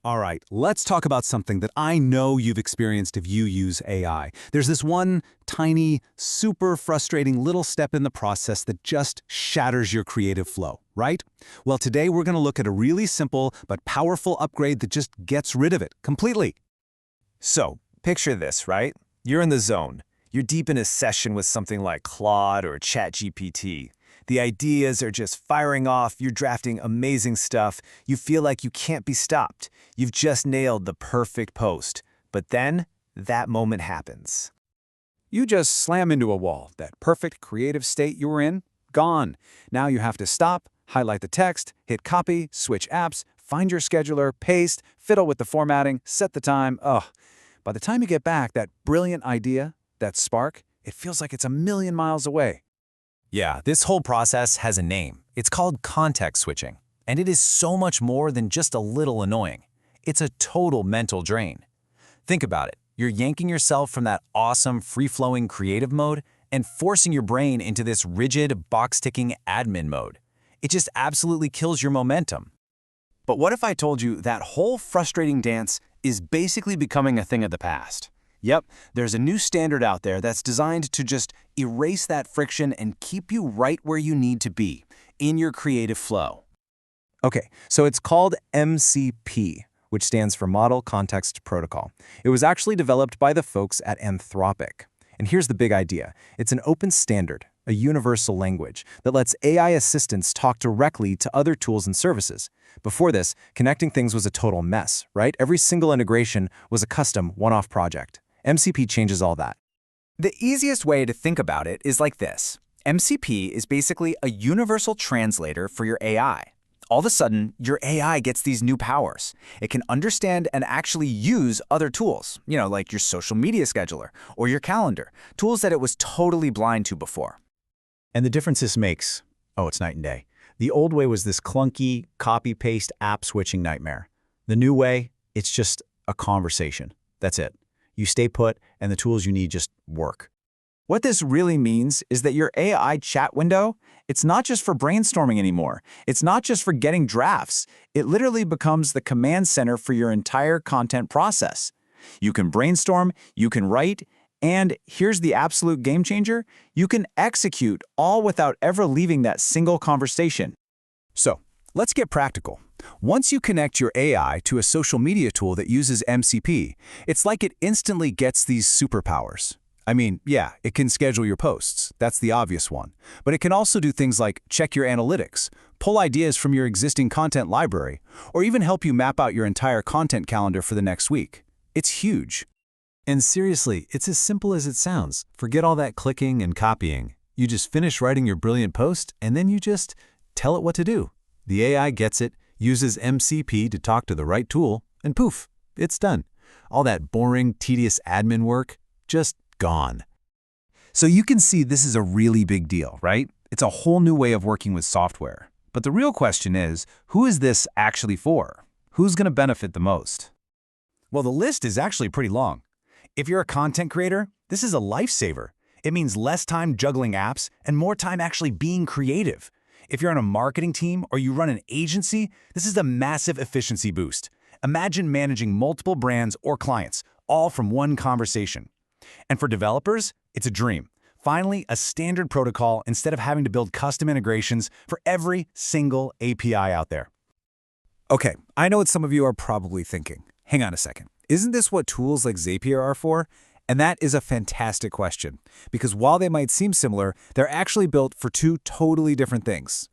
All right, let's talk about something that I know you've experienced if you use AI. There's this one tiny, super frustrating little step in the process that just shatters your creative flow, right? Well, today we're going to look at a really simple but powerful upgrade that just gets rid of it completely. So, picture this, right? You're in the zone. You're deep in a session with something like Claude or ChatGPT. The ideas are just firing off, you're drafting amazing stuff, you feel like you can't be stopped. You've just nailed the perfect post. But then, that moment happens. You just slam into a wall. That perfect creative state you were in, gone. Now you have to stop, highlight the text, hit copy, switch apps, find your scheduler, paste, fiddle with the formatting, set the time. Ugh. By the time you get back, that brilliant idea, that spark, it feels like it's a million miles away. Yeah, this whole process has a name. It's called context switching. And it is so much more than just a little annoying. It's a total mental drain. Think about it. You're yanking yourself from that awesome, free-flowing creative mode and forcing your brain into this rigid, box-ticking admin mode. It just absolutely kills your momentum. But what if I told you that whole frustrating dance is basically becoming a thing of the past? Yep, there's a new standard out there that's designed to just erase that friction and keep you right where you need to be, in your creative flow. Okay, so it's called MCP, which stands for Model Context Protocol. It was actually developed by the folks at Anthropic. And here's the big idea. It's an open standard, a universal language, that lets AI assistants talk directly to other tools and services. Before this, connecting things was a total mess, right? Every single integration was a custom, one-off project. MCP changes all that. The easiest way to think about it is like this. MCP is basically a universal translator for your AI. All of a sudden, your AI gets these new powers. It can understand and actually use other tools, like your social media scheduler or your calendar, tools that it was totally blind to before. And the difference this makes, it's night and day. The old way was this clunky, copy-paste app switching nightmare. The new way, it's just a conversation. That's it. You stay put, and the tools you need just work. What this really means is that your AI chat window, it's not just for brainstorming anymore. It's not just for getting drafts. It literally becomes the command center for your entire content process. You can brainstorm, you can write, and here's the absolute game changer, you can execute all without ever leaving that single conversation. So, let's get practical. Once you connect your AI to a social media tool that uses MCP, it's like it instantly gets these superpowers. I mean, yeah, it can schedule your posts. That's the obvious one. But it can also do things like check your analytics, pull ideas from your existing content library, or even help you map out your entire content calendar for the next week. It's huge. And seriously, it's as simple as it sounds. Forget all that clicking and copying. You just finish writing your brilliant post, and then you just tell it what to do. The AI gets it, uses MCP to talk to the right tool, and poof, it's done. All that boring, tedious admin work, just gone. So you can see this is a really big deal, right? It's a whole new way of working with software. But the real question is, who is this actually for? Who's going to benefit the most? Well, the list is actually pretty long. If you're a content creator, this is a lifesaver. It means less time juggling apps and more time actually being creative. If you're on a marketing team or you run an agency, this is a massive efficiency boost. Imagine managing multiple brands or clients, all from one conversation. And for developers, it's a dream. Finally, a standard protocol instead of having to build custom integrations for every single API out there. Okay, I know what some of you are probably thinking. Hang on a second. Isn't this what tools like Zapier are for? And that is a fantastic question, because while they might seem similar, they're actually built for two totally different things.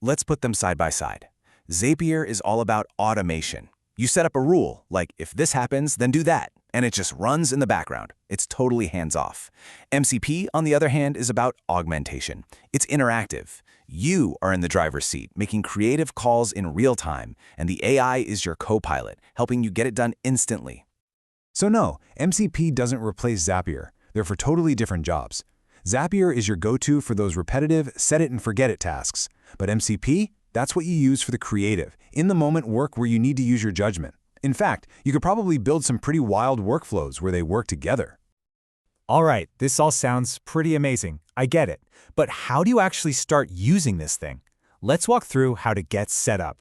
Let's put them side by side. Zapier is all about automation. You set up a rule, like if this happens, then do that, and it just runs in the background. It's totally hands-off. MCP, on the other hand, is about augmentation. It's interactive. You are in the driver's seat, making creative calls in real time, and the AI is your co-pilot, helping you get it done instantly. So no, MCP doesn't replace Zapier. They're for totally different jobs. Zapier is your go-to for those repetitive, set-it-and-forget-it tasks. But MCP, that's what you use for the creative, in-the-moment work where you need to use your judgment. In fact, you could probably build some pretty wild workflows where they work together. All right, this all sounds pretty amazing. I get it. But how do you actually start using this thing? Let's walk through how to get set up.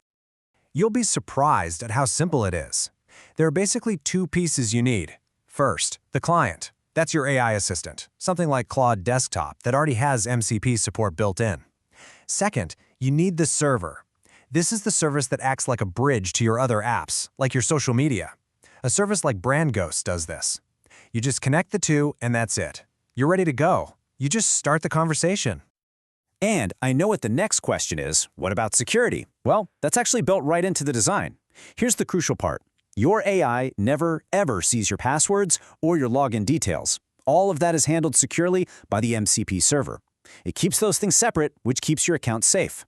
You'll be surprised at how simple it is. There are basically two pieces you need. First, the client. That's your AI assistant, something like Claude Desktop that already has MCP support built in. Second, you need the server. This is the service that acts like a bridge to your other apps, like your social media. A service like BrandGhost does this. You just connect the two and that's it. You're ready to go. You just start the conversation. And I know what the next question is. What about security? Well, that's actually built right into the design. Here's the crucial part. Your AI never, ever sees your passwords or your login details. All of that is handled securely by the MCP server. It keeps those things separate, which keeps your account safe.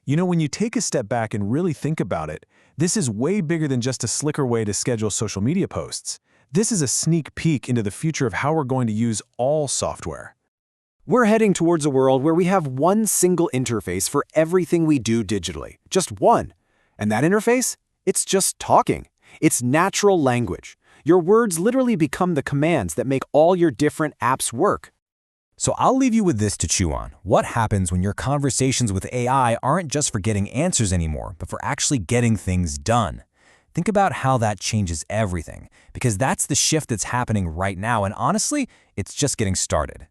You know, when you take a step back and really think about it, this is way bigger than just a slicker way to schedule social media posts. This is a sneak peek into the future of how we're going to use all software. We're heading towards a world where we have one single interface for everything we do digitally. Just one. And that interface? It's just talking. It's natural language. Your words literally become the commands that make all your different apps work. So I'll leave you with this to chew on. What happens when your conversations with AI aren't just for getting answers anymore, but for actually getting things done? Think about how that changes everything, because that's the shift that's happening right now, and honestly, it's just getting started.